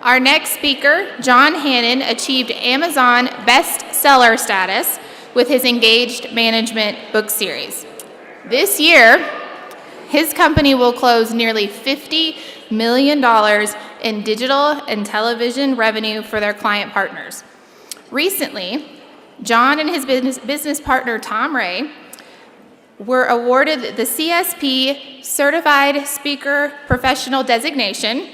Our next speaker, John Hannon, achieved Amazon bestseller status with his Engaged Management book series. This year, his company will close nearly $50 million in digital and television revenue for their client partners. Recently, John and his business partner, Tom Ray, were awarded the CSP Certified Speaker Professional designation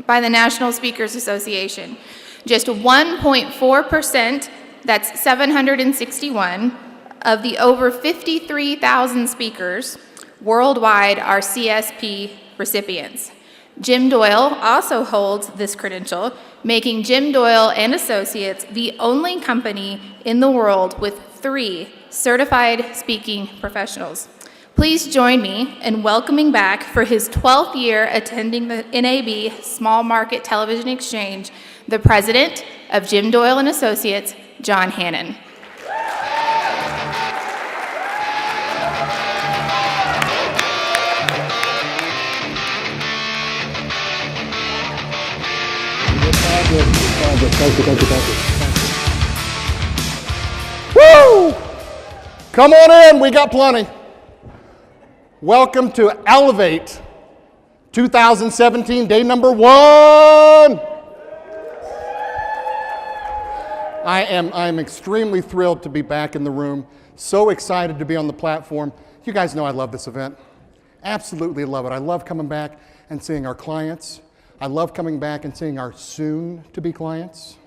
by the National Speakers Association. Just 1.4%, that's 761, of the over 53,000 speakers worldwide are CSP recipients. Jim Doyle also holds this credential, making Jim Doyle and Associates the only company in the world with 3 certified speaking professionals. Please join me in welcoming back for his 12th year attending the NAB Small Market Television Exchange, the president of Jim Doyle and Associates, John Hannon. Woo! Come on in, we got plenty. Welcome to Elevate 2017, day number 1. I am extremely thrilled to be back in the room, so excited to be on the platform. You guys know I love this event. Absolutely love it. I love coming back and seeing our clients. I love coming back and seeing our soon-to-be clients.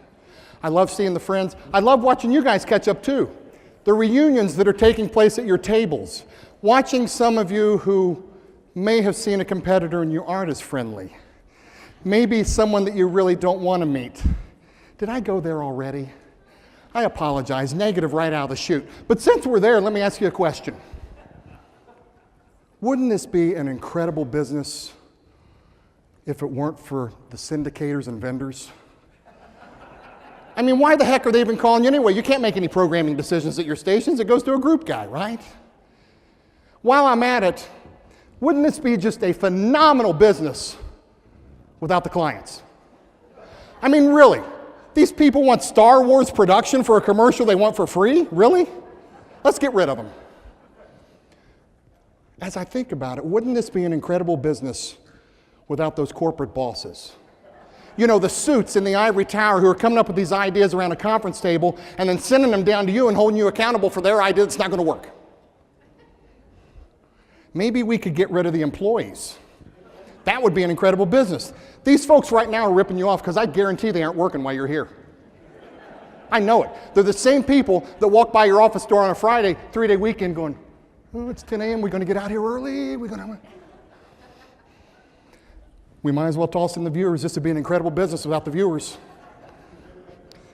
I love seeing the friends. I love watching you guys catch up too. The reunions that are taking place at your tables. Watching some of you who may have seen a competitor and you aren't as friendly. Maybe someone that you really don't want to meet. Did I go there already? I apologize, negative right out of the chute. But since we're there, let me ask you a question. Wouldn't this be an incredible business if it weren't for the syndicators and vendors? I mean, why the heck are they even calling you anyway? You can't make any programming decisions at your stations. It goes to a group guy, right? While I'm at it, wouldn't this be just a phenomenal business without the clients? I mean, really, these people want Star Wars production for a commercial they want for free? Really? Let's get rid of them. As I think about it, wouldn't this be an incredible business without those corporate bosses? You know, the suits in the ivory tower who are coming up with these ideas around a conference table and then sending them down to you and holding you accountable for their idea that's not going to work. Maybe we could get rid of the employees. That would be an incredible business. These folks right now are ripping you off because I guarantee they aren't working while you're here. I know it. They're the same people that walk by your office door on a Friday, 3-day weekend going, oh, it's 10 a.m., we're going to get out here early, We might as well toss in the viewers. This would be an incredible business without the viewers.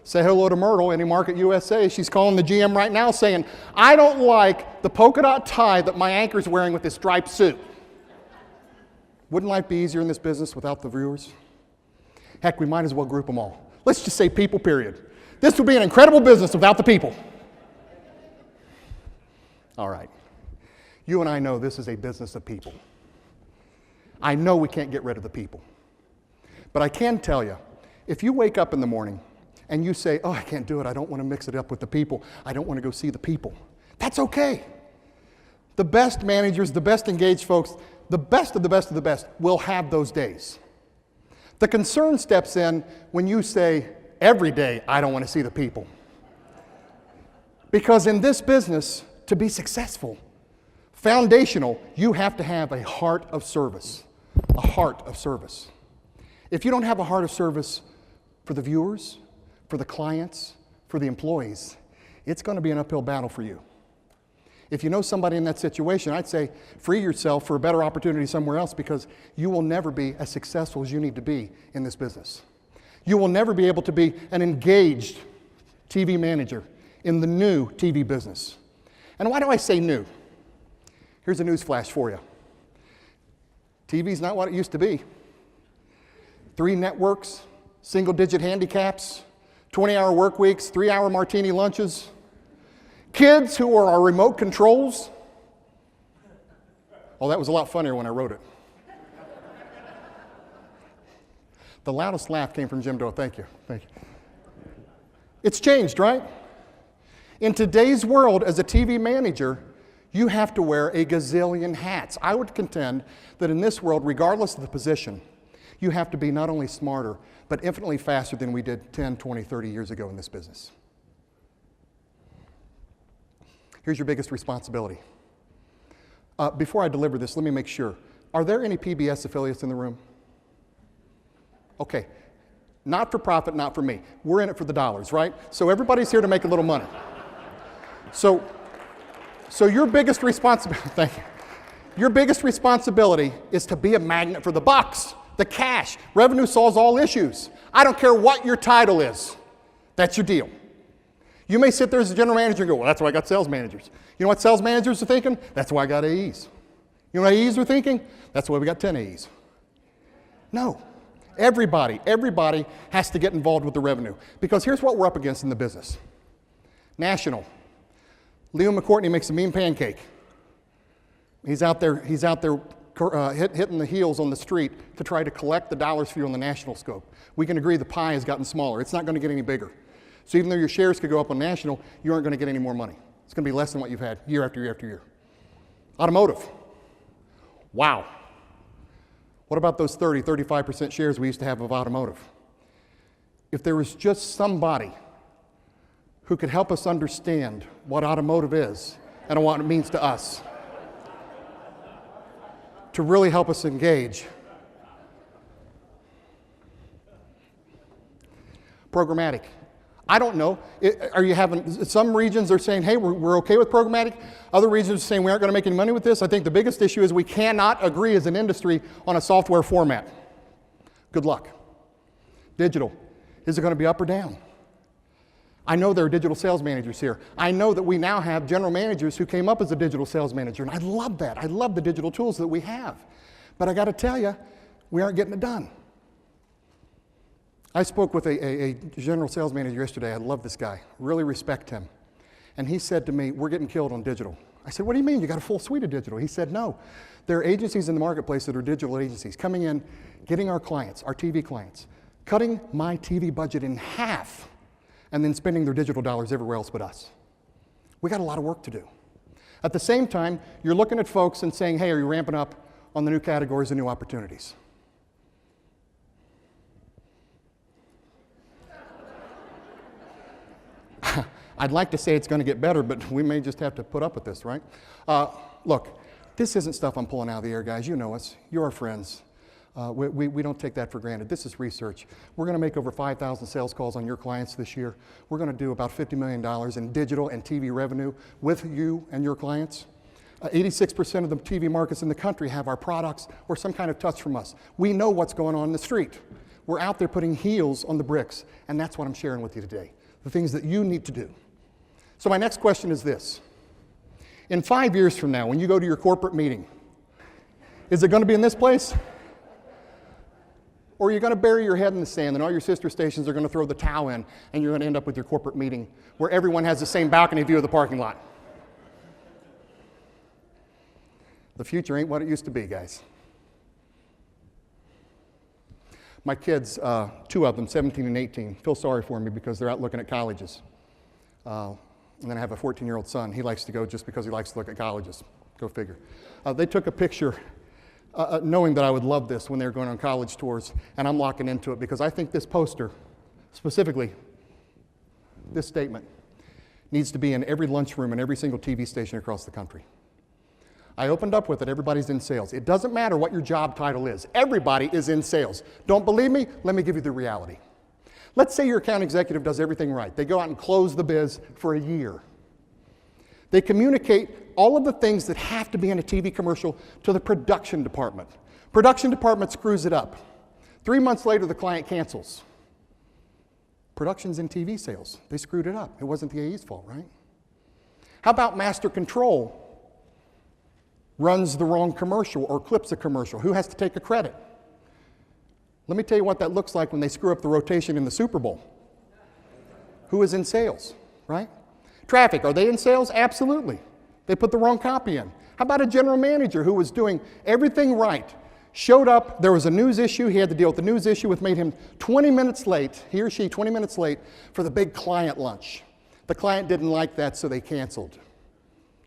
Say hello to Myrtle, Any Market USA. She's calling the GM right now saying, I don't like the polka dot tie that my anchor's wearing with this striped suit. Wouldn't life be easier in this business without the viewers? Heck, we might as well group them all. Let's just say people, period. This would be an incredible business without the people. All right. You and I know this is a business of people. I know we can't get rid of the people. But I can tell you, if you wake up in the morning and you say, oh, I can't do it, I don't want to mix it up with the people, I don't want to go see the people, that's okay. The best managers, the best engaged folks, the best of the best of the best will have those days. The concern steps in when you say, every day, I don't want to see the people. Because in this business, to be successful, foundational, you have to have a heart of service. A heart of service. If you don't have a heart of service for the viewers, for the clients, for the employees, it's going to be an uphill battle for you. If you know somebody in that situation, I'd say free yourself for a better opportunity somewhere else because you will never be as successful as you need to be in this business. You will never be able to be an engaged TV manager in the new TV business. And why do I say new? Here's a news flash for you. TV's not what it used to be. 3 networks, single-digit handicaps, 20-hour work weeks, 3-hour martini lunches, kids who are our remote controls. Oh, that was a lot funnier when I wrote it. The loudest laugh came from Jim Doe. Thank you. Thank you. It's changed, right? In today's world, as a TV manager, you have to wear a gazillion hats. I would contend that in this world, regardless of the position, you have to be not only smarter, but infinitely faster than we did 10, 20, 30 years ago in this business. Here's your biggest responsibility. Before I deliver this, let me make sure. Are there any PBS affiliates in the room? Okay. Not for profit, not for me. We're in it for the dollars, right? So everybody's here to make a little money. So your biggest responsibility, thank you. Your biggest responsibility is to be a magnet for the bucks, the cash. Revenue solves all issues. I don't care what your title is. That's your deal. You may sit there as a general manager and go, well, that's why I got sales managers. You know what sales managers are thinking? That's why I got AEs. You know what AEs are thinking? That's why we got 10 AEs. No. Everybody has to get involved with the revenue. Because here's what we're up against in the business. National. Leo McCourtney makes a mean pancake. He's out there hitting the heels on the street to try to collect the dollars for you on the national scope. We can agree the pie has gotten smaller. It's not going to get any bigger. So even though your shares could go up on national, you aren't going to get any more money. It's going to be less than what you've had year after year after year. Automotive. Wow. What about those 30, 35% shares we used to have of automotive? If there was just somebody who could help us understand what automotive is and what it means to us, to really help us engage. Programmatic. I don't know. Are you having, some regions are saying, hey, we're okay with programmatic. Other regions are saying we aren't going to make any money with this. I think the biggest issue is we cannot agree as an industry on a software format. Good luck. Digital. Is it going to be up or down? I know there are digital sales managers here. I know that we now have general managers who came up as a digital sales manager, and I love that. I love the digital tools that we have. But I got to tell you, we aren't getting it done. I spoke with a general sales manager yesterday. I love this guy, really respect him. And he said to me, we're getting killed on digital. I said, what do you mean? You got a full suite of digital? He said, no. There are agencies in the marketplace that are digital agencies coming in, getting our clients, our TV clients, cutting my TV budget in half, and then spending their digital dollars everywhere else but us. We got a lot of work to do. At the same time, you're looking at folks and saying, hey, are you ramping up on the new categories and new opportunities? I'd like to say it's going to get better, but we may just have to put up with this, right? Look, this isn't stuff I'm pulling out of the air, guys. You know us. You're our friends. We don't take that for granted. This is research. We're going to make over 5,000 sales calls on your clients this year. We're going to do about $50 million in digital and TV revenue with you and your clients. 86% of the TV markets in the country have our products or some kind of touch from us. We know what's going on in the street. We're out there putting heels on the bricks, and that's what I'm sharing with you today, the things that you need to do. So my next question is this. In 5 years from now, when you go to your corporate meeting, is it going to be in this place? Or are you going to bury your head in the sand and all your sister stations are going to throw the towel in and you're going to end up with your corporate meeting where everyone has the same balcony view of the parking lot? The future ain't what it used to be, guys. My kids, two of them, 17 and 18, feel sorry for me because they're out looking at colleges. And then I have a 14-year-old son. He likes to go just because he likes to look at colleges. Go figure. They took a picture knowing that I would love this when they were going on college tours, and I'm locking into it because I think this poster, specifically this statement, needs to be in every lunchroom and every single TV station across the country. I opened up with it, everybody's in sales. It doesn't matter what your job title is. Everybody is in sales. Don't believe me? Let me give you the reality. Let's say your account executive does everything right. They go out and close the biz for a year. They communicate all of the things that have to be in a TV commercial to the production department. Production department screws it up. 3 months later, the client cancels. Production's in TV sales. They screwed it up. It wasn't the AE's fault, right? How about master control runs the wrong commercial or clips a commercial? Who has to take a credit? Let me tell you what that looks like when they screw up the rotation in the Super Bowl. Who is in sales, right? Traffic, are they in sales? Absolutely. They put the wrong copy in. How about a general manager who was doing everything right? Showed up, there was a news issue, he had to deal with the news issue, which made him 20 minutes late, he or she 20 minutes late for the big client lunch. The client didn't like that, so they canceled.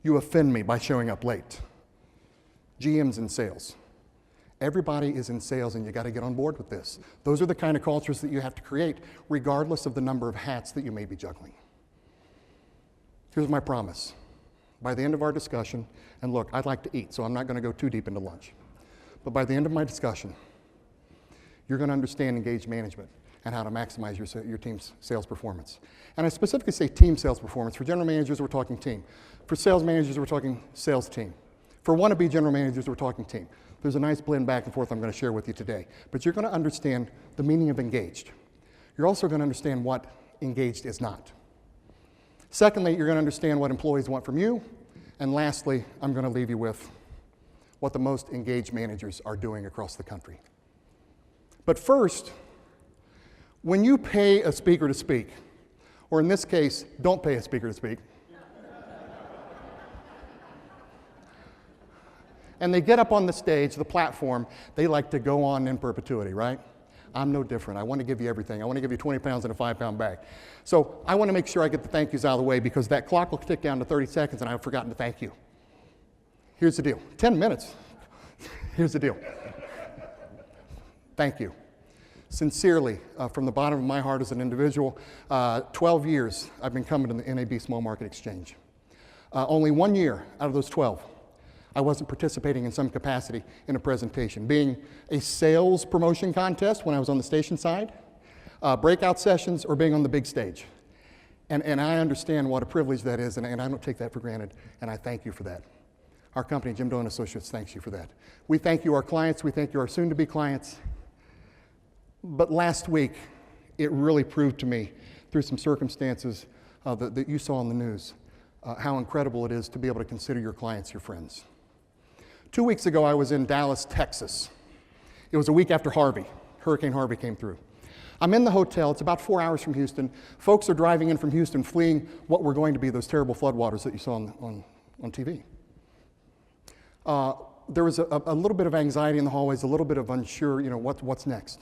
You offend me by showing up late. GM's in sales. Everybody is in sales, and you got to get on board with this. Those are the kind of cultures that you have to create, regardless of the number of hats that you may be juggling. Here's my promise. By the end of our discussion, and look, I'd like to eat, so I'm not going to go too deep into lunch. But by the end of my discussion, you're going to understand engaged management and how to maximize your team's sales performance. And I specifically say team sales performance. For general managers, we're talking team. For sales managers, we're talking sales team. For wannabe general managers, we're talking team. There's a nice blend back and forth I'm going to share with you today. But you're going to understand the meaning of engaged. You're also going to understand what engaged is not. Secondly, you're going to understand what employees want from you. And lastly, I'm going to leave you with what the most engaged managers are doing across the country. But first, when you pay a speaker to speak, or in this case, don't pay a speaker to speak, and they get up on the stage, the platform, they like to go on in perpetuity, right? I'm no different. I want to give you everything. I want to give you 20 pounds in a 5-pound bag. So I want to make sure I get the thank yous out of the way, because that clock will tick down to 30 seconds and I've forgotten to thank you. Here's the deal. 10 minutes. Here's the deal. Thank you. Sincerely, from the bottom of my heart as an individual, 12 years I've been coming to the NAB Small Market Exchange. Only 1 year out of those 12, I wasn't participating in some capacity in a presentation, being a sales promotion contest when I was on the station side, breakout sessions, or being on the big stage. And I understand what a privilege that is, and I don't take that for granted, and I thank you for that. Our company, Jim Doe & Associates, thanks you for that. We thank you, our clients. We thank you, our soon-to-be clients. But last week, it really proved to me, through some circumstances that you saw in the news, how incredible it is to be able to consider your clients your friends. 2 weeks ago, I was in Dallas, Texas. It was a week after Hurricane Harvey came through. I'm in the hotel. It's about 4 hours from Houston. Folks are driving in from Houston, fleeing what were going to be those terrible floodwaters that you saw on TV. There was a little bit of anxiety in the hallways, a little bit of unsure, what's next.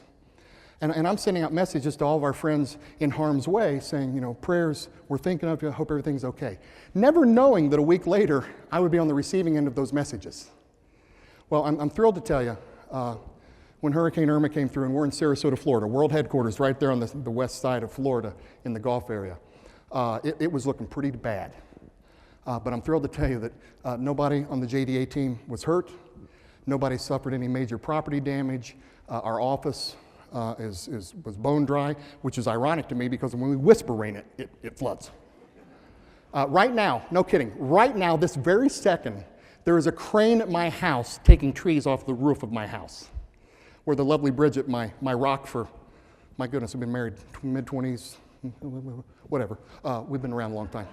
And I'm sending out messages to all of our friends in harm's way saying, prayers, we're thinking of you, I hope everything's okay. Never knowing that a week later, I would be on the receiving end of those messages. Well, I'm thrilled to tell you, when Hurricane Irma came through, and we're in Sarasota, Florida, world headquarters right there on the west side of Florida in the Gulf area, it was looking pretty bad. But I'm thrilled to tell you that nobody on the JDA team was hurt. Nobody suffered any major property damage. Our office was bone dry, which is ironic to me because when we whisper rain, it floods. Right now, no kidding, right now, this very second, there is a crane at my house taking trees off the roof of my house, where the lovely Bridget, my rock for, my goodness, I've been married mid-20s, whatever. We've been around a long time.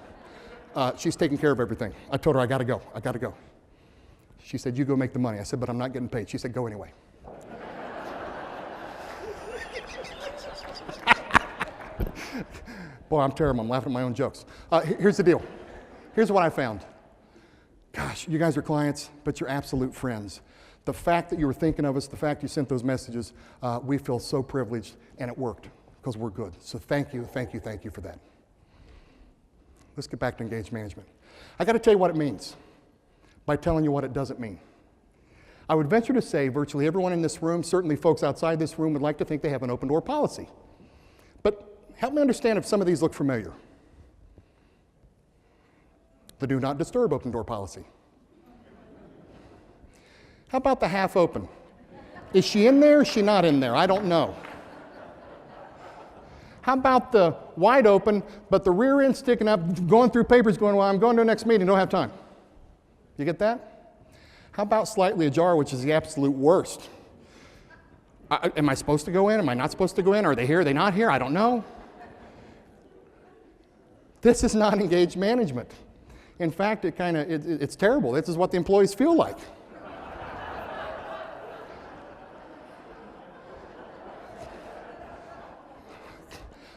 She's taking care of everything. I told her, I gotta go. She said, you go make the money. I said, but I'm not getting paid. She said, go anyway. Boy, I'm terrible. I'm laughing at my own jokes. Here's the deal. Here's what I found. Gosh, you guys are clients, but you're absolute friends. The fact that you were thinking of us, the fact you sent those messages, we feel so privileged, and it worked because we're good. So thank you for that. Let's get back to engaged management. I got to tell you what it means by telling you what it doesn't mean. I would venture to say virtually everyone in this room, certainly folks outside this room, would like to think they have an open door policy. But help me understand if some of these look familiar. The do not disturb open door policy. How about the half open? Is she in there or is she not in there? I don't know. How about the wide open, but the rear end sticking up, going through papers going, well, I'm going to the next meeting, don't have time. You get that? How about slightly ajar, which is the absolute worst? Am I supposed to go in? Am I not supposed to go in? Are they here? Are they not here? I don't know. This is not engaged management. In fact, it's terrible. This is what the employees feel like.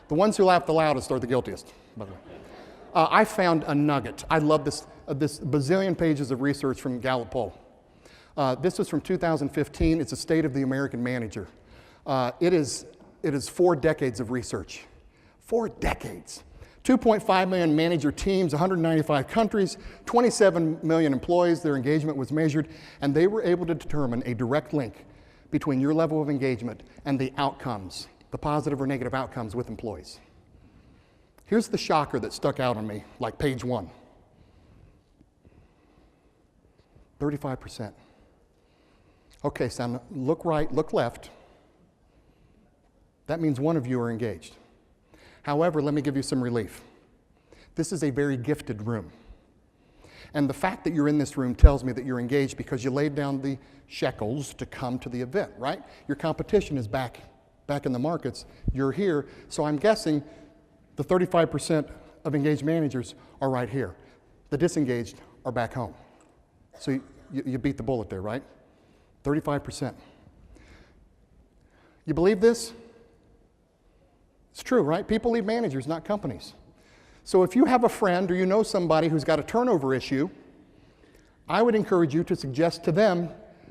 The ones who laugh the loudest are the guiltiest, by the way. I found a nugget. I love this bazillion pages of research from Gallup poll. This was from 2015. It's a State of the American Manager. It is 4 decades of research. 4 decades. 2.5 million manager teams, 195 countries, 27 million employees. Their engagement was measured, and they were able to determine a direct link between your level of engagement and the outcomes, the positive or negative outcomes with employees. Here's the shocker that stuck out on me, like page 1. 35%. Okay, Sam, look right, look left. That means one of you are engaged. However, let me give you some relief. This is a very gifted room. And the fact that you're in this room tells me that you're engaged because you laid down the shekels to come to the event, right? Your competition is back in the markets. You're here, so I'm guessing the 35% of engaged managers are right here. The disengaged are back home. So you beat the bullet there, right? 35%. You believe this? It's true, right? People leave managers, not companies. So if you have a friend or you know somebody who's got a turnover issue, I would encourage you to suggest to them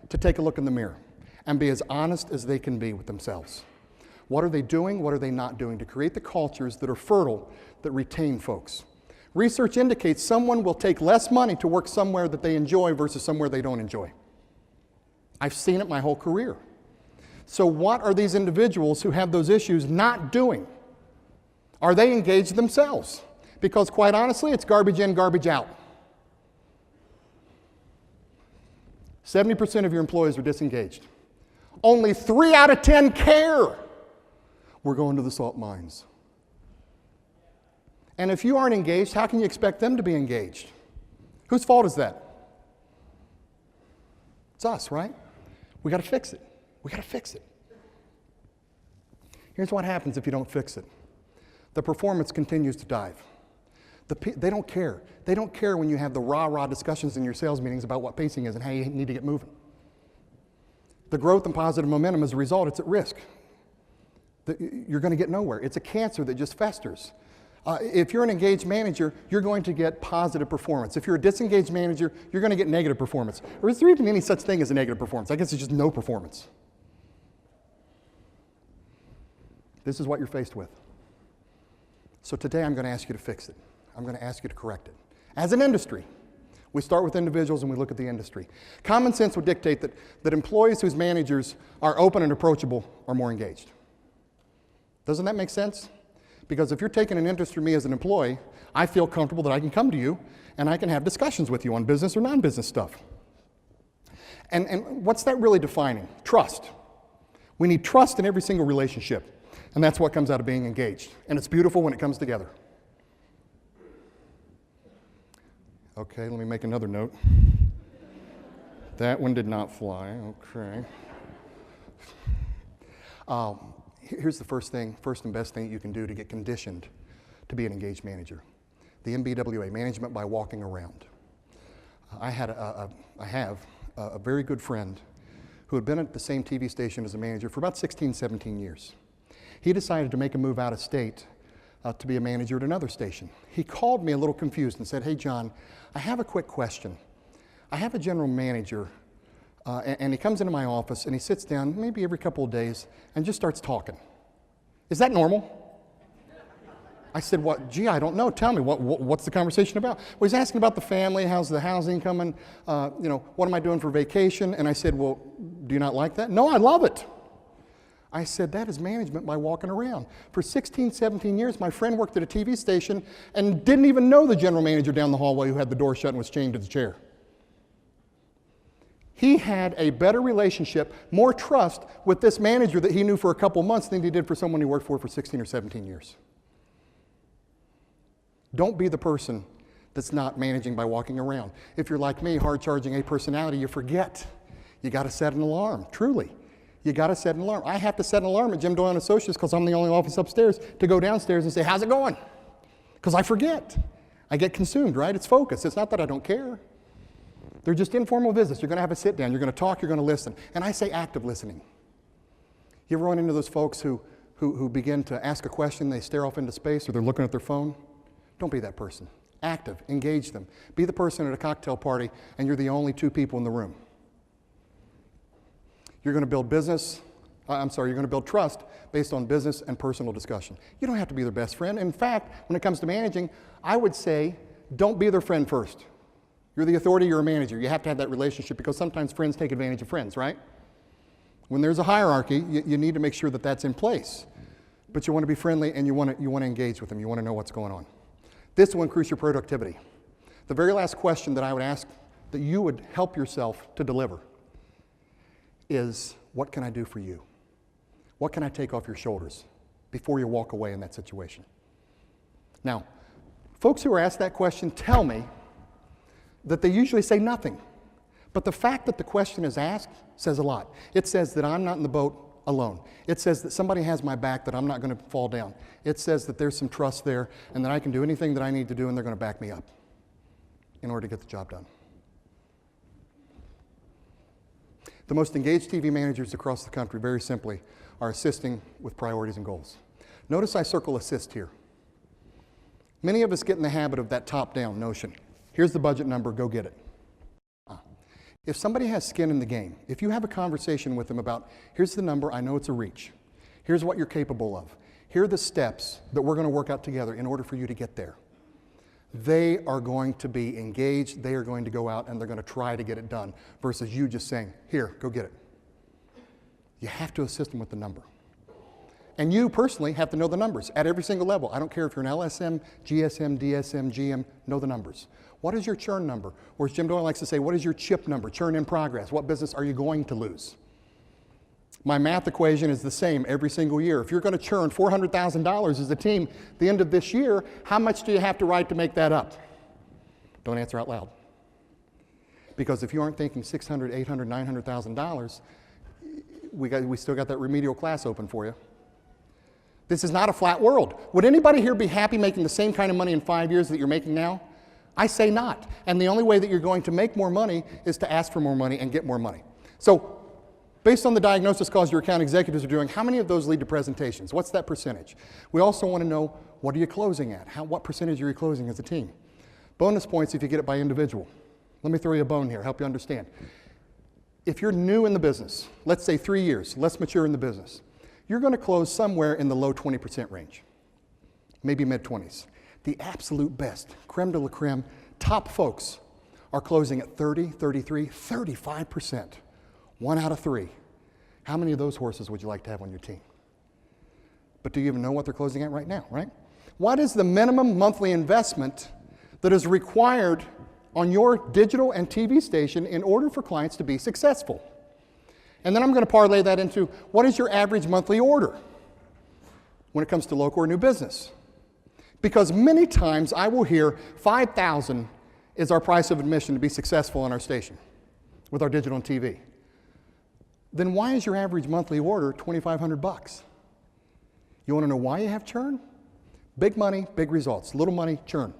to take a look in the mirror and be as honest as they can be with themselves. What are they doing? What are they not doing to create the cultures that are fertile, that retain folks? Research indicates someone will take less money to work somewhere that they enjoy versus somewhere they don't enjoy. I've seen it my whole career. So what are these individuals who have those issues not doing? Are they engaged themselves? Because quite honestly, it's garbage in, garbage out. 70% of your employees are disengaged. Only 3 out of 10 care. We're going to the salt mines. And if you aren't engaged, how can you expect them to be engaged? Whose fault is that? It's us, right? We got to fix it. We got to fix it. Here's what happens if you don't fix it. The performance continues to dive. They don't care. They don't care when you have the rah-rah discussions in your sales meetings about what pacing is and how you need to get moving. The growth and positive momentum, as a result, it's at risk. You're going to get nowhere. It's a cancer that just festers. If you're an engaged manager, you're going to get positive performance. If you're a disengaged manager, you're going to get negative performance. Or is there even any such thing as a negative performance? I guess it's just no performance. This is what you're faced with. So today I'm going to ask you to fix it. I'm going to ask you to correct it. As an industry, we start with individuals and we look at the industry. Common sense would dictate that employees whose managers are open and approachable are more engaged. Doesn't that make sense? Because if you're taking an interest in me as an employee, I feel comfortable that I can come to you and I can have discussions with you on business or non-business stuff. And what's that really defining? Trust. We need trust in every single relationship. And that's what comes out of being engaged. And it's beautiful when it comes together. Okay, let me make another note. That one did not fly. Okay. Here's the first and best thing you can do to get conditioned to be an engaged manager. The MBWA, management by walking around. I have a very good friend who had been at the same TV station as a manager for about 16, 17 years. He decided to make a move out of state to be a manager at another station. He called me a little confused and said, "Hey, John, I have a quick question. I have a general manager, and he comes into my office and he sits down maybe every couple of days and just starts talking. Is that normal?" I said, "What? Gee, I don't know. Tell me, what's the conversation about?" Well, he's asking about the family, how's the housing coming, what am I doing for vacation? And I said, "Well, do you not like that?" "No, I love it." I said, "That is management by walking around." For 16, 17 years, my friend worked at a TV station and didn't even know the general manager down the hallway who had the door shut and was chained to the chair. He had a better relationship, more trust with this manager that he knew for a couple months than he did for someone he worked for 16 or 17 years. Don't be the person that's not managing by walking around. If you're like me, hard-charging A personality, you forget. You got to set an alarm, truly. You got to set an alarm. I have to set an alarm at Jim Doyle & Associates because I'm the only office upstairs to go downstairs and say, "How's it going?" Because I forget. I get consumed, right? It's focus. It's not that I don't care. They're just informal visits. You're going to have a sit down. You're going to talk. You're going to listen. And I say active listening. You ever run into those folks who begin to ask a question, they stare off into space, or they're looking at their phone? Don't be that person. Active. Engage them. Be the person at a cocktail party and you're the only 2 people in the room. You're going to build you're going to build trust based on business and personal discussion. You don't have to be their best friend. In fact, when it comes to managing, I would say don't be their friend first. You're the authority, you're a manager. You have to have that relationship because sometimes friends take advantage of friends, right? When there's a hierarchy, you need to make sure that that's in place. But you want to be friendly and you want to engage with them. You want to know what's going on. This will increase your productivity. The very last question that I would ask that you would help yourself to deliver is, what can I do for you? What can I take off your shoulders before you walk away in that situation? Now, folks who are asked that question tell me that they usually say nothing. But the fact that the question is asked says a lot. It says that I'm not in the boat alone. It says that somebody has my back, that I'm not going to fall down. It says that there's some trust there and that I can do anything that I need to do and they're going to back me up in order to get the job done. The most engaged TV managers across the country, very simply, are assisting with priorities and goals. Notice I circle assist here. Many of us get in the habit of that top-down notion. Here's the budget number, go get it. If somebody has skin in the game, if you have a conversation with them about, here's the number, I know it's a reach. Here's what you're capable of. Here are the steps that we're going to work out together in order for you to get there. They are going to be engaged, they are going to go out and they're going to try to get it done versus you just saying, here, go get it. You have to assist them with the number. And you personally have to know the numbers at every single level. I don't care if you're an LSM, GSM, DSM, GM, know the numbers. What is your churn number? Or as Jim Doyle likes to say, what is your chip number, churn in progress? What business are you going to lose? My math equation is the same every single year. If you're going to churn $400,000 as a team at the end of this year, how much do you have to write to make that up? Don't answer out loud. Because if you aren't thinking $600,000, $800,000, $900,000, we still got that remedial class open for you. This is not a flat world. Would anybody here be happy making the same kind of money in 5 years that you're making now? I say not. And the only way that you're going to make more money is to ask for more money and get more money. So, based on the diagnosis calls your account executives are doing, how many of those lead to presentations? What's that percentage? We also want to know, what are you closing at? What percentage are you closing as a team? Bonus points if you get it by individual. Let me throw you a bone here, help you understand. If you're new in the business, let's say 3 years, less mature in the business, you're going to close somewhere in the low 20% range, maybe mid-20s. The absolute best, creme de la creme, top folks are closing at 30, 33, 35%. 1 out of 3. How many of those horses would you like to have on your team? But do you even know what they're closing at right now, right? What is the minimum monthly investment that is required on your digital and TV station in order for clients to be successful? And then I'm going to parlay that into, what is your average monthly order when it comes to local or new business? Because many times I will hear $5,000 is our price of admission to be successful on our station with our digital and TV. Then why is your average monthly order $2,500? You want to know why you have churn? Big money, big results. Little money, churn.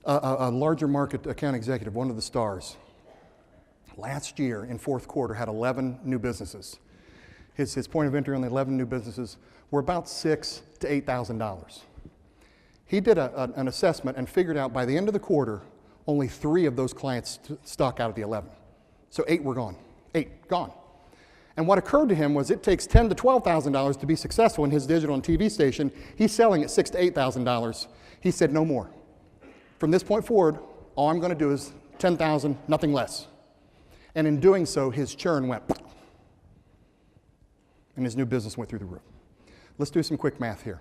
A larger market account executive, one of the stars, last year in fourth quarter had 11 new businesses. His point of entry on the 11 new businesses were about $6,000 to $8,000. He did an assessment and figured out by the end of the quarter, only 3 of those clients stuck out of the 11. So 8 were gone. 8 gone. And what occurred to him was it takes $10,000 to $12,000 to be successful in his digital and TV station. He's selling at $6,000 to $8,000. He said, no more. From this point forward, all I'm going to do is $10,000, nothing less. And in doing so, his churn went, and his new business went through the roof. Let's do some quick math here.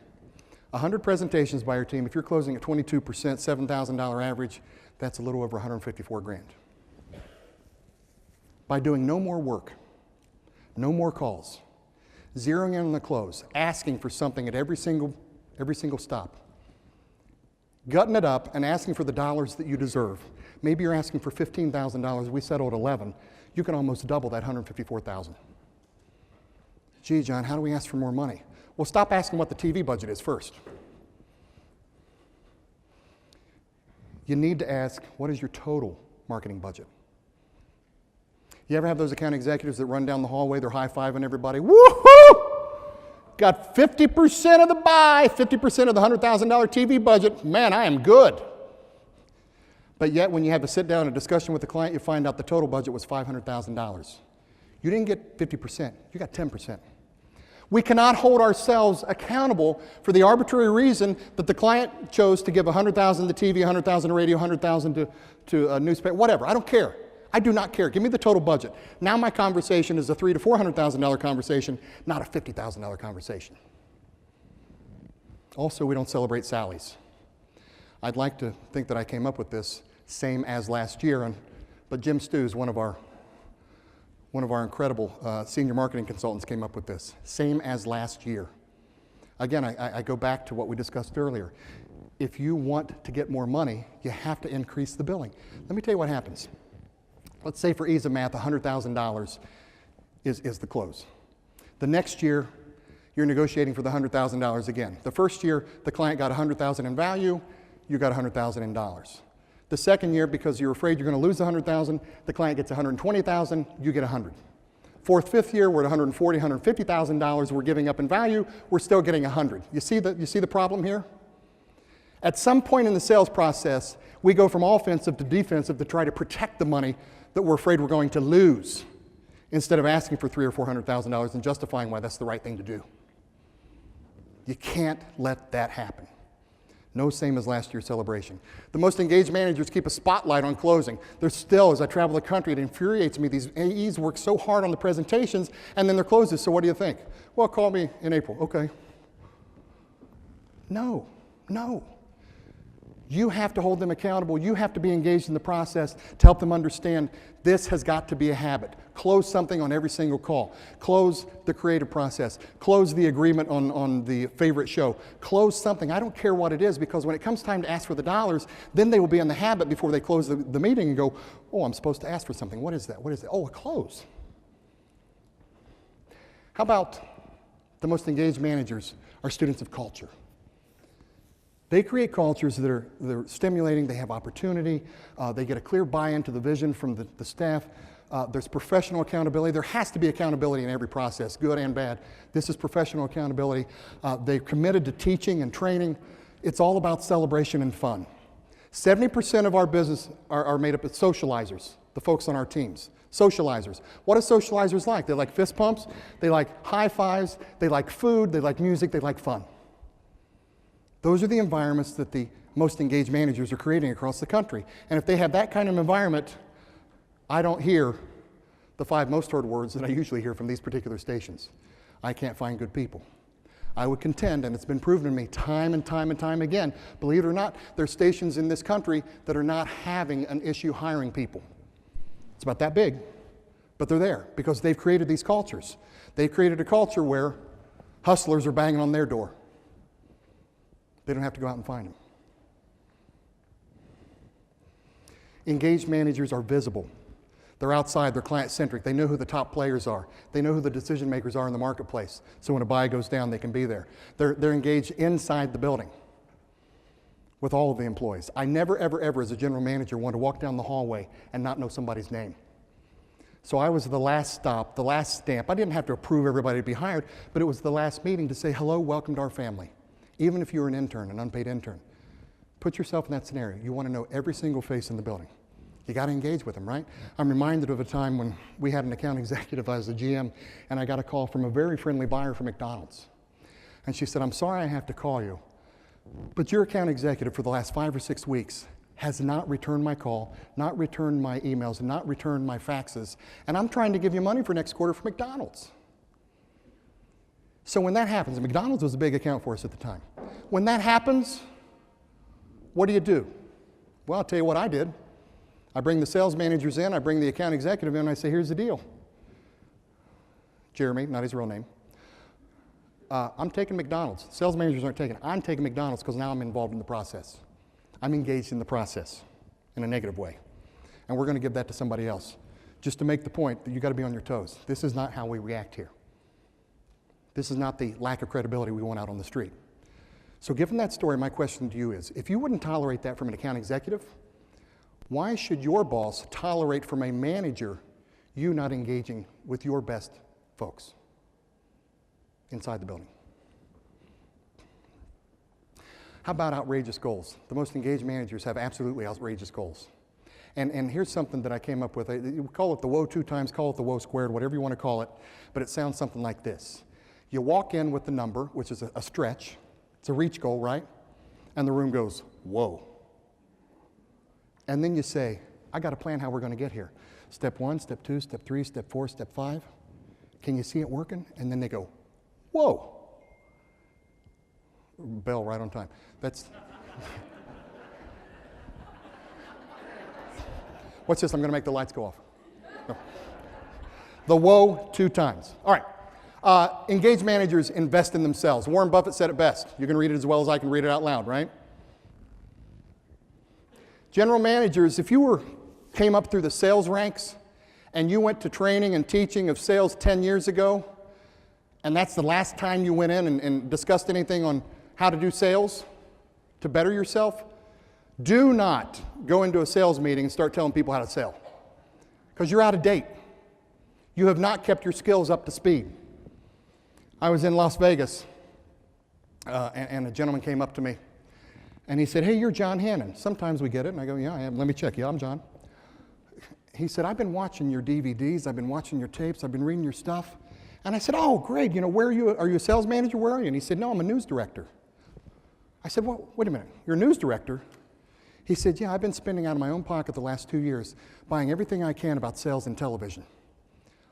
100 presentations by your team, if you're closing at 22%, $7,000 average, that's a little over 154 grand. By doing no more work, no more calls, zeroing in on the close, asking for something at every single stop, gutting it up and asking for the dollars that you deserve. Maybe you're asking for $15,000, we settled 11. You can almost double that $154,000. Gee, John, how do we ask for more money? Well, stop asking what the TV budget is first. You need to ask, what is your total marketing budget? You ever have those account executives that run down the hallway, they're high-fiving everybody, woohoo! Got 50% of the buy, 50% of the $100,000 TV budget, man, I am good. But yet, when you have to sit down and a discussion with the client, you find out the total budget was $500,000. You didn't get 50%, you got 10%. We cannot hold ourselves accountable for the arbitrary reason that the client chose to give $100,000 to TV, $100,000 to radio, $100,000 to a newspaper, whatever. I don't care. I do not care. Give me the total budget. Now my conversation is a $300,000 to $400,000 conversation, not a $50,000 conversation. Also, we don't celebrate Sallies. I'd like to think that I came up with this same as last year, but Jim Stews, one of our incredible senior marketing consultants, came up with this. Same as last year. Again, I go back to what we discussed earlier. If you want to get more money, you have to increase the billing. Let me tell you what happens. Let's say for ease of math, $100,000 is the close. The next year, you're negotiating for the $100,000 again. The first year, the client got $100,000 in value, you got $100,000 in dollars. The second year, because you're afraid you're going to lose $100,000, the client gets $120,000, you get $100,000. Fourth, fifth year, we're at $140,000, $150,000 we're giving up in value, we're still getting $100,000. You see the problem here? At some point in the sales process, we go from offensive to defensive to try to protect the money that we're afraid we're going to lose, instead of asking for $300,000 or $400,000 and justifying why that's the right thing to do. You can't let that happen. No same as last year's celebration. The most engaged managers keep a spotlight on closing. There's still, as I travel the country, it infuriates me. These AEs work so hard on the presentations, and then their closes. So what do you think? Well, call me in April. Okay. No. You have to hold them accountable. You have to be engaged in the process to help them understand this has got to be a habit. Close something on every single call. Close the creative process. Close the agreement on the favorite show. Close something. I don't care what it is, because when it comes time to ask for the dollars, then they will be in the habit before they close the meeting and go, oh, I'm supposed to ask for something. What is that? What is that? Oh, a close. How about the most engaged managers are students of culture? They create cultures that are stimulating, they have opportunity, they get a clear buy-in to the vision from the staff, there's professional accountability. There has to be accountability in every process, good and bad. This is professional accountability. They're committed to teaching and training. It's all about celebration and fun. 70% of our business are made up of socializers, the folks on our teams. Socializers. What are socializers like? They like fist pumps, they like high fives, they like food, they like music, they like fun. Those are the environments that the most engaged managers are creating across the country. And if they have that kind of environment, I don't hear the 5 most heard words that I usually hear from these particular stations. I can't find good people. I would contend, and it's been proven to me time and time and time again, believe it or not, there are stations in this country that are not having an issue hiring people. It's about that big, but they're there because they've created these cultures. They've created a culture where hustlers are banging on their door. They don't have to go out and find them. Engaged managers are visible. They're outside, they're client-centric. They know who the top players are. They know who the decision makers are in the marketplace. So when a buy goes down, they can be there. They're engaged inside the building with all of the employees. I never, ever, ever, as a general manager, want to walk down the hallway and not know somebody's name. So I was the last stop, the last stamp. I didn't have to approve everybody to be hired, but it was the last meeting to say, hello, welcome to our family. Even if you're an intern, an unpaid intern, put yourself in that scenario. You want to know every single face in the building. You got to engage with them, right? I'm reminded of a time when we had an account executive as a GM, and I got a call from a very friendly buyer from McDonald's. And she said, I'm sorry I have to call you, but your account executive for the last 5 or 6 weeks has not returned my call, not returned my emails, and not returned my faxes, and I'm trying to give you money for next quarter for McDonald's. So when that happens, and McDonald's was a big account for us at the time. When that happens, what do? Well, I'll tell you what I did. I bring the sales managers in, I bring the account executive in, and I say, here's the deal. Jeremy, not his real name. I'm taking McDonald's. Sales managers aren't taking it. I'm taking McDonald's because now I'm involved in the process. I'm engaged in the process in a negative way. And we're going to give that to somebody else. Just to make the point that you've got to be on your toes. This is not how we react here. This is not the lack of credibility we want out on the street. So given that story, my question to you is, if you wouldn't tolerate that from an account executive, why should your boss tolerate from a manager you not engaging with your best folks inside the building? How about outrageous goals? The most engaged managers have absolutely outrageous goals. And here's something that I came up with. You call it the woe 2 times, call it the woe squared, whatever you want to call it, but it sounds something like this. You walk in with the number, which is a stretch. It's a reach goal, right? And the room goes, whoa. And then you say, I got a plan how we're going to get here. Step 1, step 2, step 3, step 4, step 5. Can you see it working? And then they go, whoa. Bell right on time. That's... Watch this, I'm going to make the lights go off. No. The woe 2 times. All right. Engaged managers invest in themselves. Warren Buffett said it best. You can read it as well as I can read it out loud, right? General managers, if you came up through the sales ranks and you went to training and teaching of sales 10 years ago, and that's the last time you went in and discussed anything on how to do sales to better yourself, do not go into a sales meeting and start telling people how to sell, because you're out of date. You have not kept your skills up to speed. I was in Las Vegas, and a gentleman came up to me, and he said, hey, you're John Hannon. Sometimes we get it, and I go, yeah, I am. Let me check. Yeah, I'm John. He said, I've been watching your DVDs, I've been watching your tapes, I've been reading your stuff. And I said, oh, great, where are you? Are you a sales manager? Where are you? And he said, no, I'm a news director. I said, well, wait a minute, you're a news director? He said, yeah, I've been spending out of my own pocket the last 2 years buying everything I can about sales and television.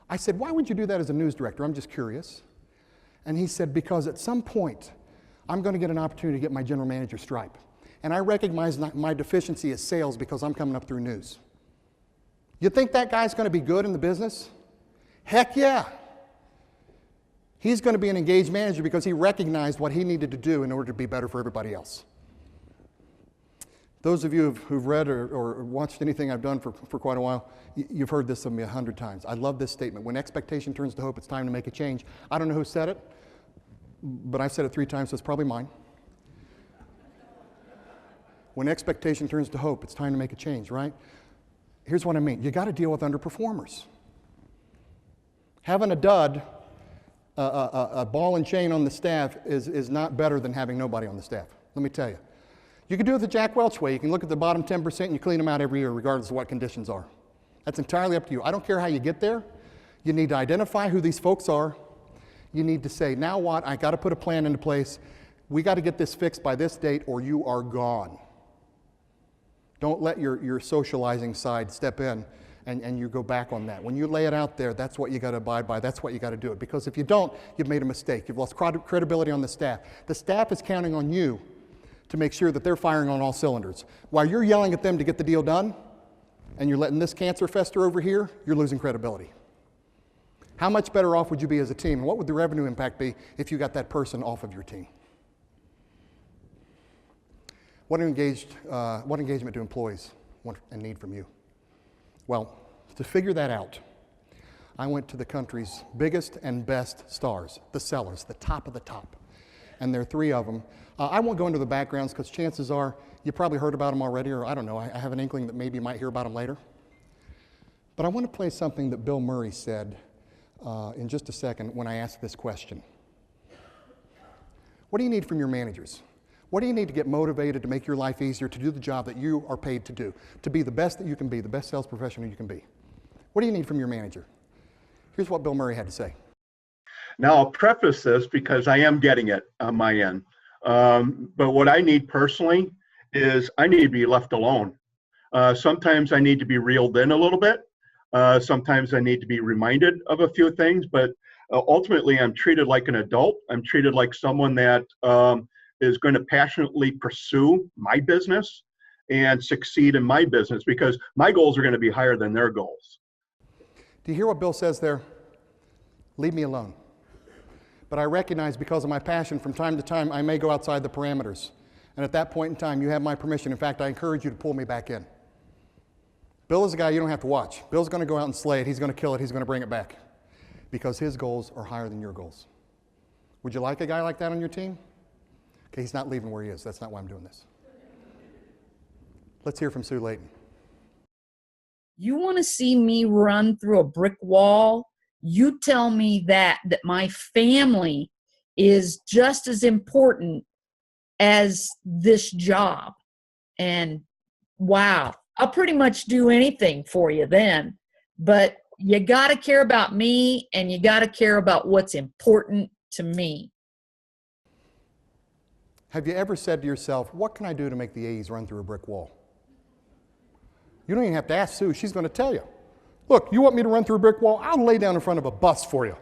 I said, why would you do that as a news director? I'm just curious. And he said, because at some point, I'm going to get an opportunity to get my general manager stripe. And I recognize my deficiency is sales because I'm coming up through news. You think that guy's going to be good in the business? Heck yeah. He's going to be an engaged manager because he recognized what he needed to do in order to be better for everybody else. Those of you who've read or watched anything I've done for quite a while, you've heard this of me 100 times. I love this statement. When expectation turns to hope, it's time to make a change. I don't know who said it, but I've said it 3 times, so it's probably mine. When expectation turns to hope, it's time to make a change, right? Here's what I mean. You got to deal with underperformers. Having a dud, a ball and chain on the staff is not better than having nobody on the staff. Let me tell you. You can do it the Jack Welch way. You can look at the bottom 10% and you clean them out every year regardless of what conditions are. That's entirely up to you. I don't care how you get there. You need to identify who these folks are. You need to say, now what? I got to put a plan into place. We got to get this fixed by this date or you are gone. Don't let your socializing side step in and you go back on that. When you lay it out there, that's what you got to abide by. That's what you got to do it. Because if you don't, you've made a mistake. You've lost credibility on the staff. The staff is counting on you to make sure that they're firing on all cylinders. While you're yelling at them to get the deal done, and you're letting this cancer fester over here, you're losing credibility. How much better off would you be as a team? And what would the revenue impact be if you got that person off of your team? What engagement do employees want and need from you? Well, to figure that out, I went to the country's biggest and best stars, the sellers, the top of the top. And there are 3 of them. I won't go into the backgrounds because chances are you probably heard about them already, or I don't know, I have an inkling that maybe you might hear about them later. But I want to play something that Bill Murray said in just a second when I asked this question. What do you need from your managers? What do you need to get motivated to make your life easier, to do the job that you are paid to do, to be the best that you can be, the best sales professional you can be? What do you need from your manager? Here's what Bill Murray had to say. Now, I'll preface this because I am getting it on my end. But what I need personally is I need to be left alone. Sometimes I need to be reeled in a little bit. Sometimes I need to be reminded of a few things, but ultimately I'm treated like an adult. I'm treated like someone that is going to passionately pursue my business and succeed in my business because my goals are going to be higher than their goals. Do you hear what Bill says there? Leave me alone. But I recognize because of my passion, from time to time, I may go outside the parameters. And at that point in time, you have my permission. In fact, I encourage you to pull me back in. Bill is a guy you don't have to watch. Bill's going to go out and slay it. He's going to kill it. He's going to bring it back. Because his goals are higher than your goals. Would you like a guy like that on your team? Okay, he's not leaving where he is. That's not why I'm doing this. Let's hear from Sue Layton. You want to see me run through a brick wall? You tell me that my family is just as important as this job. And wow, I'll pretty much do anything for you then. But you got to care about me, and you got to care about what's important to me. Have you ever said to yourself, what can I do to make the A's run through a brick wall? You don't even have to ask Sue. She's going to tell you. Look, you want me to run through a brick wall? I'll lay down in front of a bus for you.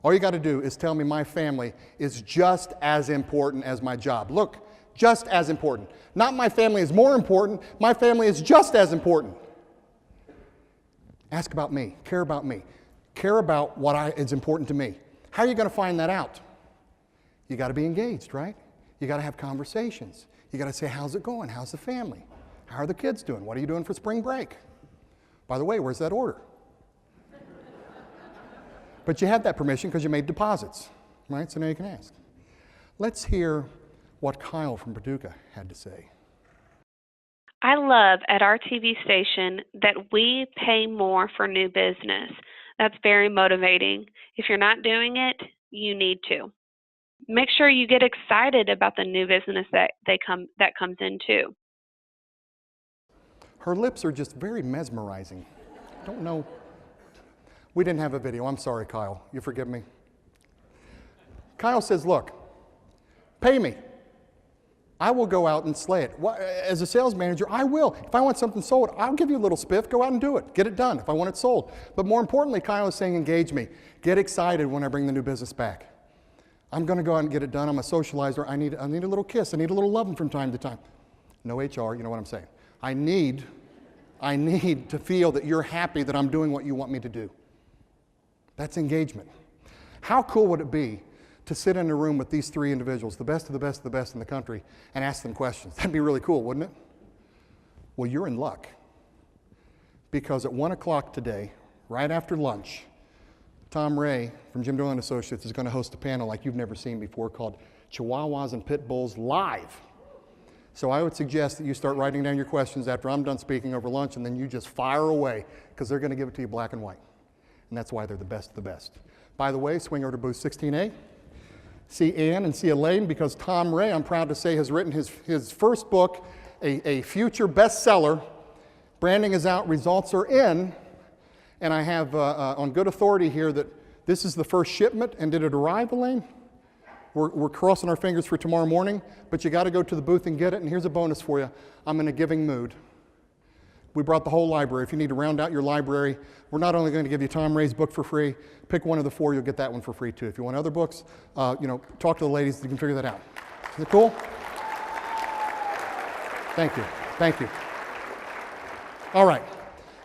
All you got to do is tell me my family is just as important as my job. Look, just as important. Not my family is more important. My family is just as important. Ask about me. Care about me. Care about what is important to me. How are you going to find that out? You got to be engaged, right? You got to have conversations. You got to say, how's it going? How's the family? How are the kids doing? What are you doing for spring break? By the way, where's that order? But you had that permission because you made deposits, right? So now you can ask. Let's hear what Kyle from Paducah had to say. I love at our TV station that we pay more for new business. That's very motivating. If you're not doing it, you need to. Make sure you get excited about the new business that comes in too. Her lips are just very mesmerizing. I don't know. We didn't have a video. I'm sorry, Kyle. You forgive me? Kyle says, look, pay me. I will go out and slay it. As a sales manager, I will. If I want something sold, I'll give you a little spiff. Go out and do it. Get it done if I want it sold. But more importantly, Kyle is saying engage me. Get excited when I bring the new business back. I'm going to go out and get it done. I'm a socializer. I need a little kiss. I need a little loving from time to time. No HR, you know what I'm saying. I need to feel that you're happy that I'm doing what you want me to do. That's engagement. How cool would it be to sit in a room with these three individuals, the best of the best of the best in the country, and ask them questions? That'd be really cool, wouldn't it? Well, you're in luck. Because at 1 o'clock today, right after lunch, Tom Ray from Jim Doyle & Associates is going to host a panel like you've never seen before called Chihuahuas and Pit Bulls Live. So I would suggest that you start writing down your questions after I'm done speaking over lunch, and then you just fire away, because they're going to give it to you black and white. And that's why they're the best of the best. By the way, swing over to booth 16A. See Ann and see Elaine, because Tom Ray, I'm proud to say, has written his first book, a future bestseller. Branding is out, results are in. And I have on good authority here that this is the first shipment. And did it arrive, Elaine? We're crossing our fingers for tomorrow morning, but you got to go to the booth and get it. And here's a bonus for you. I'm in a giving mood. We brought the whole library. If you need to round out your library, we're not only going to give you Tom Ray's book for free, pick one of the four, you'll get that one for free too. If you want other books, talk to the ladies, you can figure that out. Is it cool? Thank you. Thank you. All right.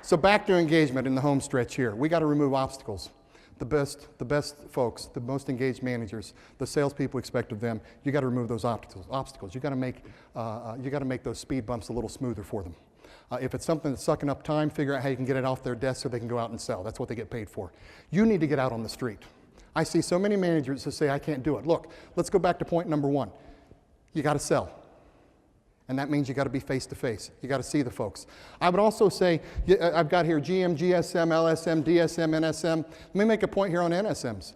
So back to engagement in the home stretch here. We got to remove obstacles. The best folks, the most engaged managers, the salespeople expect of them. You got to remove those obstacles. You got to make those speed bumps a little smoother for them. If it's something that's sucking up time, figure out how you can get it off their desk so they can go out and sell. That's what they get paid for. You need to get out on the street. I see so many managers who say, I can't do it. Look, let's go back to point number one. You got to sell. And that means you got to be face to face. You got to see the folks. I would also say, I've got here GM, GSM, LSM, DSM, NSM. Let me make a point here on NSMs.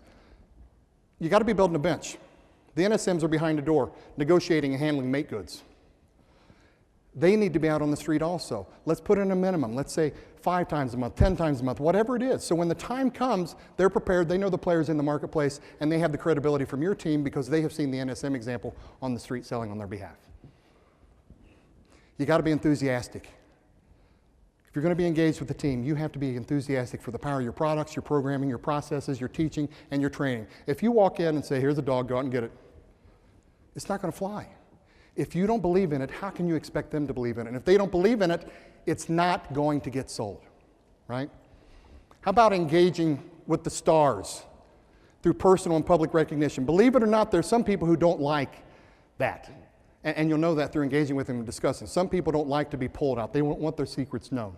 You got to be building a bench. The NSMs are behind the door negotiating and handling make goods. They need to be out on the street also. Let's put in a minimum. Let's say 5 times a month, 10 times a month, whatever it is. So when the time comes, they're prepared, they know the players in the marketplace, and they have the credibility from your team because they have seen the NSM example on the street selling on their behalf. You got to be enthusiastic. If you're going to be engaged with the team, you have to be enthusiastic for the power of your products, your programming, your processes, your teaching, and your training. If you walk in and say, here's a dog, go out and get it, it's not going to fly. If you don't believe in it, how can you expect them to believe in it? And if they don't believe in it, it's not going to get sold, right? How about engaging with the stars through personal and public recognition? Believe it or not, there's some people who don't like that. And you'll know that through engaging with them and discussing. Some people don't like to be pulled out. They won't want their secrets known.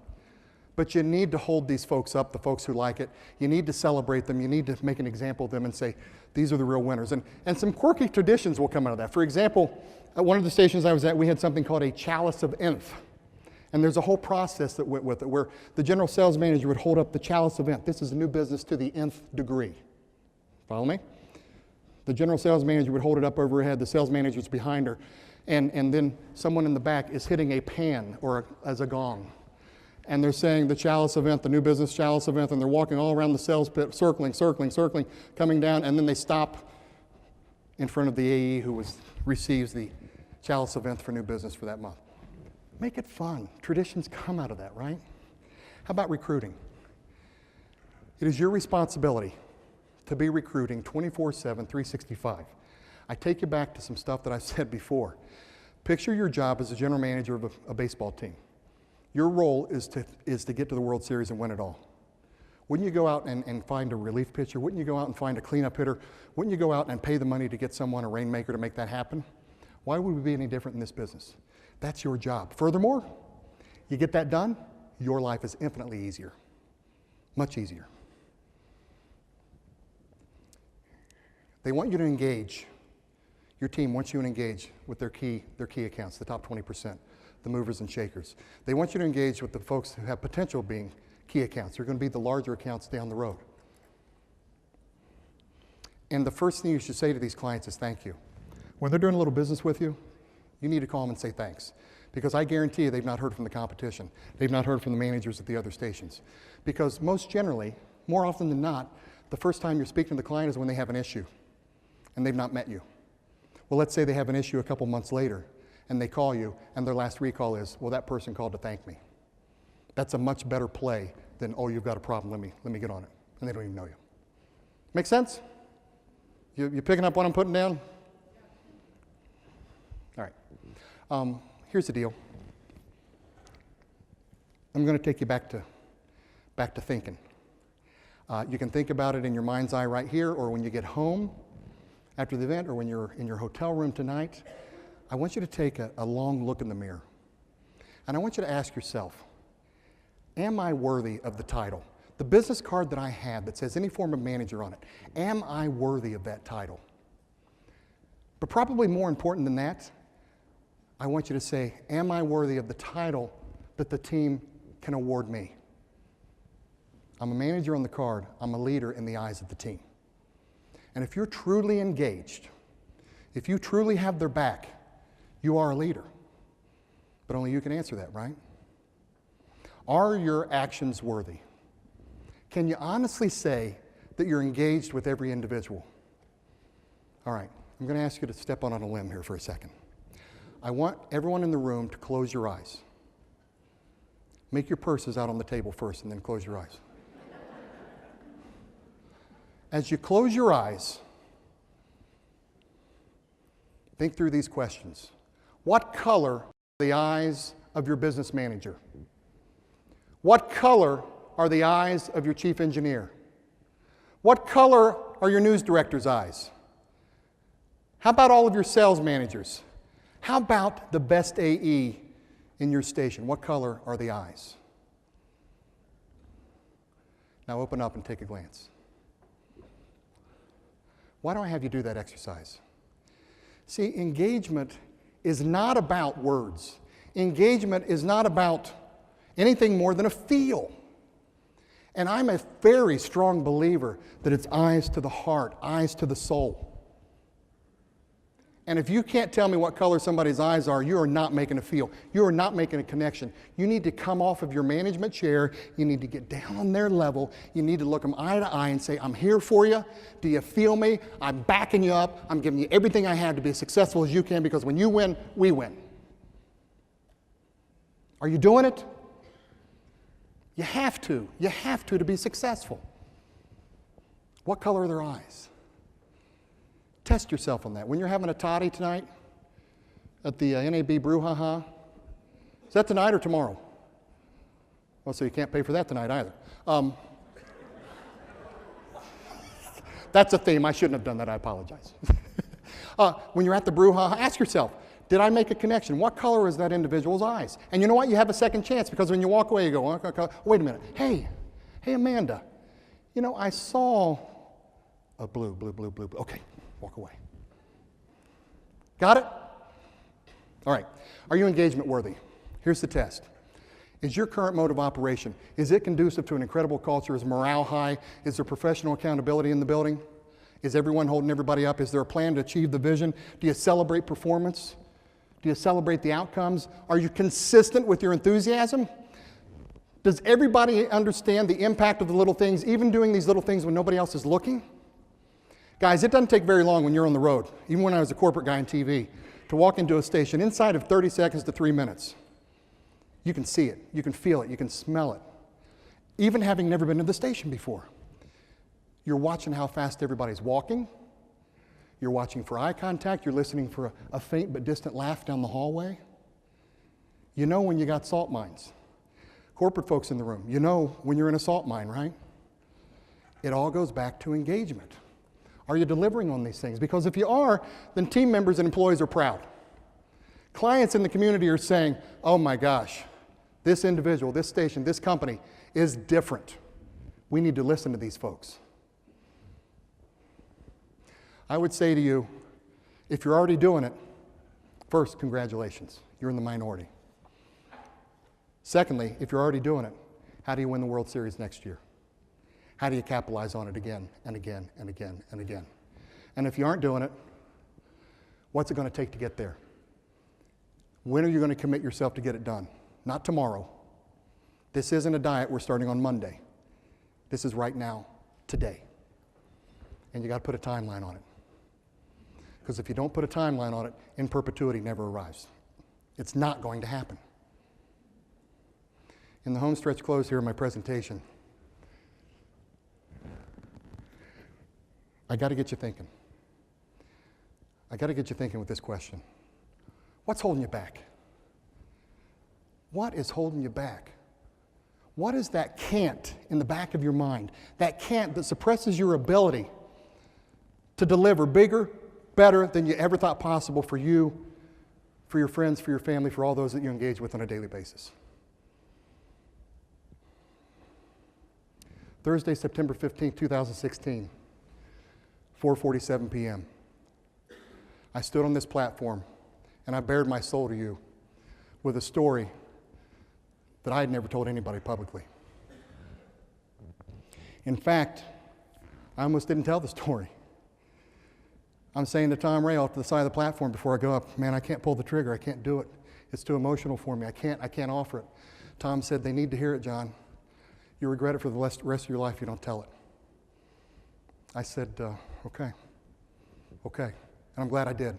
But you need to hold these folks up, the folks who like it. You need to celebrate them. You need to make an example of them and say, these are the real winners. And some quirky traditions will come out of that. For example, at one of the stations I was at, we had something called a chalice of nth. And there's a whole process that went with it where the general sales manager would hold up the chalice of nth. This is a new business to the nth degree. Follow me? The general sales manager would hold it up over her head. The sales manager's behind her. and then someone in the back is hitting a pan or as a gong. And they're saying the chalice event, the new business chalice event, and they're walking all around the sales pit, circling, coming down, and then they stop in front of the AE who receives the chalice event for new business for that month. Make it fun. Traditions come out of that, right? How about recruiting? It is your responsibility to be recruiting 24/7, 365. I take you back to some stuff that I've said before. Picture your job as a general manager of a baseball team. Your role is to get to the World Series and win it all. Wouldn't you go out and find a relief pitcher? Wouldn't you go out and find a cleanup hitter? Wouldn't you go out and pay the money to get someone, a rainmaker, to make that happen? Why would we be any different in this business? That's your job. Furthermore, you get that done, your life is infinitely easier, much easier. They want you to engage. Your team wants you to engage with their key accounts, the top 20%, the movers and shakers. They want you to engage with the folks who have potential being key accounts. They're going to be the larger accounts down the road. And the first thing you should say to these clients is thank you. When they're doing a little business with you, you need to call them and say thanks. Because I guarantee you they've not heard from the competition. They've not heard from the managers at the other stations. Because most generally, more often than not, the first time you're speaking to the client is when they have an issue and they've not met you. Well, let's say they have an issue a couple months later and they call you and their last recall is, well, that person called to thank me. That's a much better play than, oh, you've got a problem, let me get on it. And they don't even know you. Make sense? You picking up what I'm putting down? All right. Here's the deal. I'm going to take you back to thinking. You can think about it in your mind's eye right here, or when you get home after the event, or when you're in your hotel room tonight. I want you to take a long look in the mirror. And I want you to ask yourself, am I worthy of the title? The business card that I have that says any form of manager on it, am I worthy of that title? But probably more important than that, I want you to say, am I worthy of the title that the team can award me? I'm a manager on the card. I'm a leader in the eyes of the team. And if you're truly engaged, if you truly have their back, you are a leader. But only you can answer that, right? Are your actions worthy? Can you honestly say that you're engaged with every individual? All right, I'm going to ask you to step on a limb here for a second. I want everyone in the room to close your eyes. Make your purses out on the table first and then close your eyes. As you close your eyes, think through these questions. What color are the eyes of your business manager? What color are the eyes of your chief engineer? What color are your news director's eyes? How about all of your sales managers? How about the best AE in your station? What color are the eyes? Now open up and take a glance. Why don't I have you do that exercise? See, engagement is not about words. Engagement is not about anything more than a feel. And I'm a very strong believer that it's eyes to the heart, eyes to the soul. And if you can't tell me what color somebody's eyes are, you are not making a feel. You are not making a connection. You need to come off of your management chair. You need to get down on their level. You need to look them eye to eye and say, I'm here for you. Do you feel me? I'm backing you up. I'm giving you everything I have to be as successful as you can, because when you win, we win. Are you doing it? You have to. You have to be successful. What color are their eyes? Test yourself on that. When you're having a toddy tonight at the NAB brouhaha, is that tonight or tomorrow? Well, so you can't pay for that tonight either. That's a theme. I shouldn't have done that. I apologize. When you're at the brouhaha, ask yourself, did I make a connection? What color is that individual's eyes? And you know what? You have a second chance, because when you walk away, you go, oh, wait a minute. Hey, Amanda, you know, I saw a blue. Okay. Walk away. Got it? All right. Are you engagement worthy? Here's the test. Is your current mode of operation, is it conducive to an incredible culture? Is morale high? Is there professional accountability in the building? Is everyone holding everybody up? Is there a plan to achieve the vision? Do you celebrate performance? Do you celebrate the outcomes? Are you consistent with your enthusiasm? Does everybody understand the impact of the little things, even doing these little things when nobody else is looking? Guys, it doesn't take very long when you're on the road, even when I was a corporate guy on TV, to walk into a station inside of 30 seconds to 3 minutes. You can see it, you can feel it, you can smell it. Even having never been to the station before. You're watching how fast everybody's walking. You're watching for eye contact. You're listening for a faint but distant laugh down the hallway. You know when you got salt mines. Corporate folks in the room, you know when you're in a salt mine, right? It all goes back to engagement. Are you delivering on these things? Because if you are, then team members and employees are proud. Clients in the community are saying, oh my gosh, this individual, this station, this company is different. We need to listen to these folks. I would say to you, if you're already doing it, first, congratulations, you're in the minority. Secondly, if you're already doing it, how do you win the World Series next year? How do you capitalize on it again and again and again and again? And if you aren't doing it, what's it going to take to get there? When are you going to commit yourself to get it done? Not tomorrow. This isn't a diet we're starting on Monday. This is right now, today. And you got to put a timeline on it. Because if you don't put a timeline on it, in perpetuity never arrives. It's not going to happen. In the home stretch close here in my presentation, I got to get you thinking. I got to get you thinking with this question. What's holding you back? What is holding you back? What is that can't in the back of your mind? That can't that suppresses your ability to deliver bigger, better than you ever thought possible for you, for your friends, for your family, for all those that you engage with on a daily basis. Thursday, September 15, 2016, 4:47 p.m. I stood on this platform and I bared my soul to you with a story that I had never told anybody publicly. In fact, I almost didn't tell the story. I'm saying to Tom Ray off to the side of the platform before I go up, man, I can't pull the trigger, I can't do it. It's too emotional for me, I can't offer it. Tom said, they need to hear it, John. You regret it for the rest of your life if you don't tell it. I said, okay, and I'm glad I did.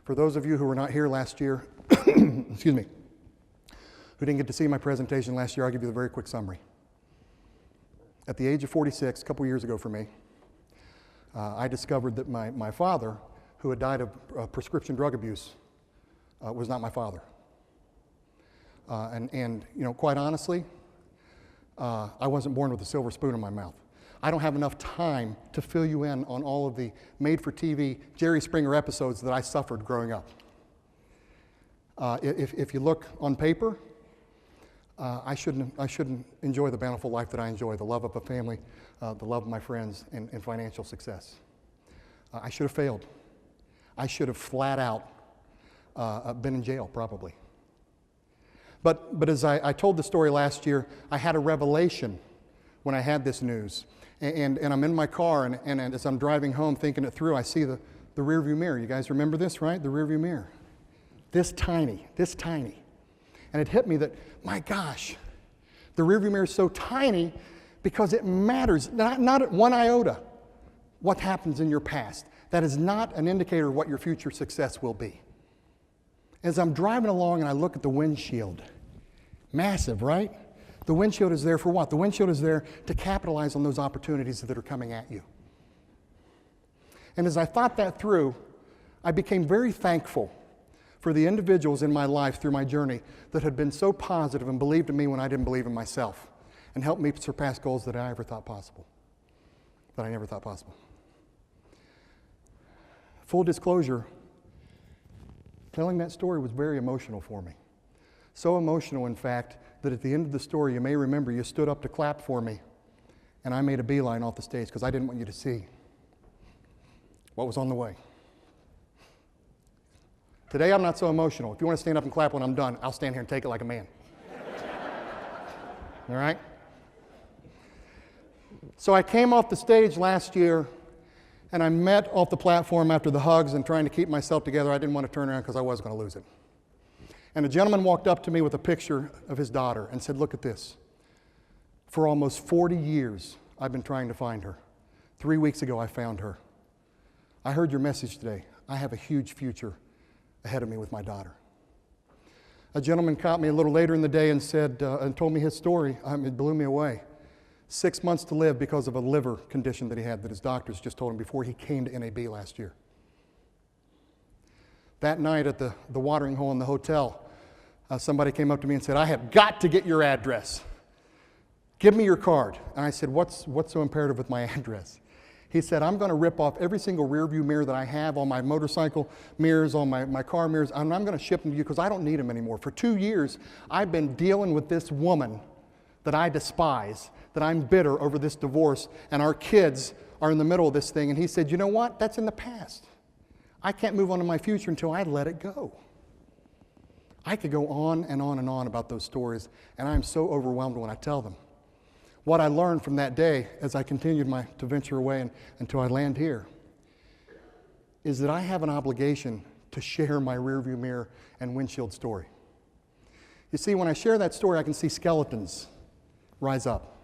For those of you who were not here last year, excuse me, who didn't get to see my presentation last year, I'll give you the very quick summary. At the age of 46, a couple years ago for me, I discovered that my father, who had died of prescription drug abuse, was not my father. And you know, quite honestly, I wasn't born with a silver spoon in my mouth. I don't have enough time to fill you in on all of the made-for-TV Jerry Springer episodes that I suffered growing up. If you look on paper, I shouldn't enjoy the bountiful life that I enjoy, the love of a family, the love of my friends, and financial success. I should have failed. I should have flat out been in jail, probably. But as I told the story last year, I had a revelation when I had this news. And I'm in my car, and as I'm driving home thinking it through, I see the rearview mirror. You guys remember this, right? The rearview mirror. This tiny. And it hit me that, my gosh, the rearview mirror is so tiny because it matters, not at one iota, what happens in your past. That is not an indicator of what your future success will be. As I'm driving along and I look at the windshield, massive, right? The windshield is there for what? The windshield is there to capitalize on those opportunities that are coming at you. And as I thought that through, I became very thankful for the individuals in my life through my journey that had been so positive and believed in me when I didn't believe in myself and helped me surpass goals that I never thought possible. Full disclosure, telling that story was very emotional for me. So emotional, in fact, that at the end of the story, you may remember you stood up to clap for me, and I made a beeline off the stage because I didn't want you to see what was on the way. Today, I'm not so emotional. If you want to stand up and clap when I'm done, I'll stand here and take it like a man. All right? So I came off the stage last year, And I met off the platform after the hugs and trying to keep myself together. I didn't want to turn around because I was going to lose it. And a gentleman walked up to me with a picture of his daughter and said, "Look at this. For almost 40 years, I've been trying to find her. 3 weeks ago, I found her. I heard your message today. I have a huge future ahead of me with my daughter." A gentleman caught me a little later in the day and said, and told me his story. It blew me away. 6 months to live because of a liver condition that he had that his doctors just told him before he came to NAB last year. That night at the watering hole in the hotel, somebody came up to me and said, "I have got to get your address. Give me your card." And I said, what's so imperative with my address? He said, "I'm going to rip off every single rear view mirror that I have, all my motorcycle mirrors, all my car mirrors, and I'm going to ship them to you because I don't need them anymore. For 2 years, I've been dealing with this woman that I despise, that I'm bitter over this divorce, and our kids are in the middle of this thing." And he said, "You know what? That's in the past. I can't move on to my future until I let it go." I could go on and on and on about those stories, and I'm so overwhelmed when I tell them. What I learned from that day as I continued to venture away until I land here is that I have an obligation to share my rearview mirror and windshield story. You see, when I share that story, I can see skeletons rise up.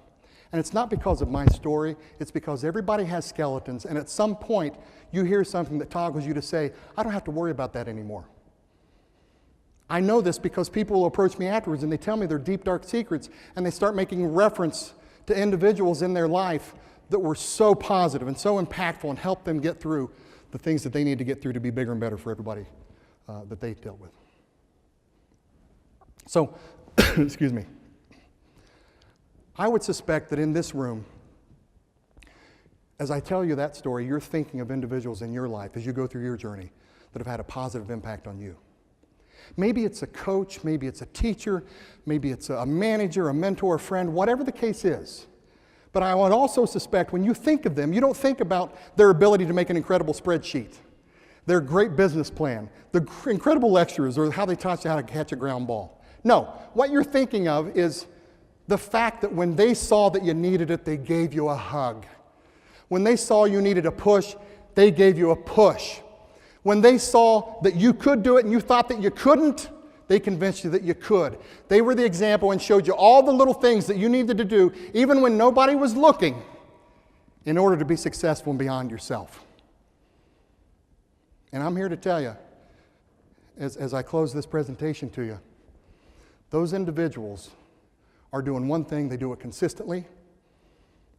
And it's not because of my story, it's because everybody has skeletons, and at some point you hear something that toggles you to say, "I don't have to worry about that anymore." I know this because people will approach me afterwards and they tell me their deep, dark secrets, and they start making reference to individuals in their life that were so positive and so impactful and helped them get through the things that they need to get through to be bigger and better for everybody that they dealt with. So, excuse me. I would suspect that in this room, as I tell you that story, you're thinking of individuals in your life as you go through your journey that have had a positive impact on you. Maybe it's a coach, maybe it's a teacher, maybe it's a manager, a mentor, a friend, whatever the case is. But I would also suspect when you think of them, you don't think about their ability to make an incredible spreadsheet, their great business plan, the incredible lectures, or how they taught you how to catch a ground ball. No, what you're thinking of is the fact that when they saw that you needed it, they gave you a hug. When they saw you needed a push, they gave you a push. When they saw that you could do it and you thought that you couldn't, they convinced you that you could. They were the example and showed you all the little things that you needed to do, even when nobody was looking, in order to be successful and beyond yourself. And I'm here to tell you, as I close this presentation to you, those individuals are doing one thing. They do it consistently,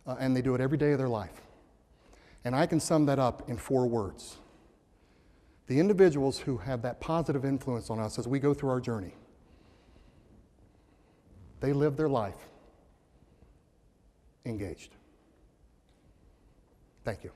and they do it every day of their life. And I can sum that up in 4 words. The individuals who have that positive influence on us as we go through our journey, they live their life engaged. Thank you.